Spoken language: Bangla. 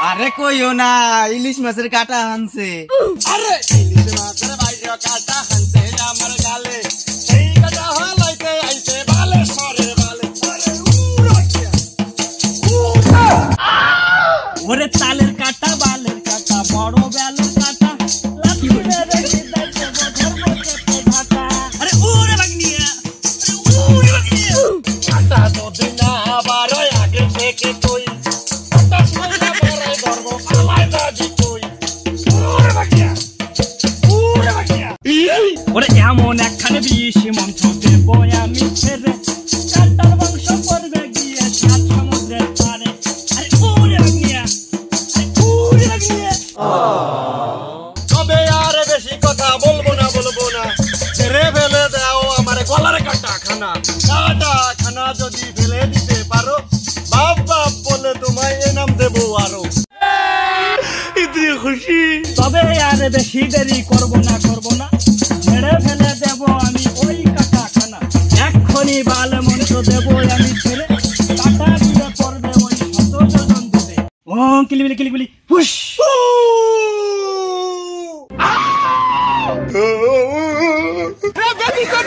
আরে কইও না, ইলিশ মাছের কাটা হানছে। আরে ইলিশ মাছের বাইরে কাটা হানছে আমার গালে, সেই কাটা হলাইতে আইছে বালে সরে বালে। ওরে তালের কাটা বালের কাটা বড় বেলের কাটা লাঠি মেরে দিদাইছে ধর্ম কেটে ঢাকা। আরে ওরে বাগনিয়া, ওরে বাগনিয়া কাটা যদি না বারো আগে থেকে তুই ওরে এমন একখানে বিষ মন্ত্র দেব আমি ছেড়ে, কাটার বংশ করবে গিয়ে সাত সমুদ্রের পারে। আরে ওরে বাগনিয়া, ওরে বাগনিয়া। তবে আর বেশি কথা বলবো না ছেড়ে ফেলে দাও আমার গলার কাটা খানা। কাটা খানা যদি ফেলে দিতে পারো, বাপ বাপ বলে তোমায় এনাম দেবো আরো। ইতনি খুশি। তবে আর বেশি দেরি করব না, ছেড়ে ফেলে দেব আমি ওই কাটা খানা। এক্ষুনি বাল মন্ত্র দেব আমি ছেড়ে, কাটা দিয়ে পড়বে ওই শত জন দেবে। ও কিলিবিলি কিলিবিলি হুশ। বেবি কোন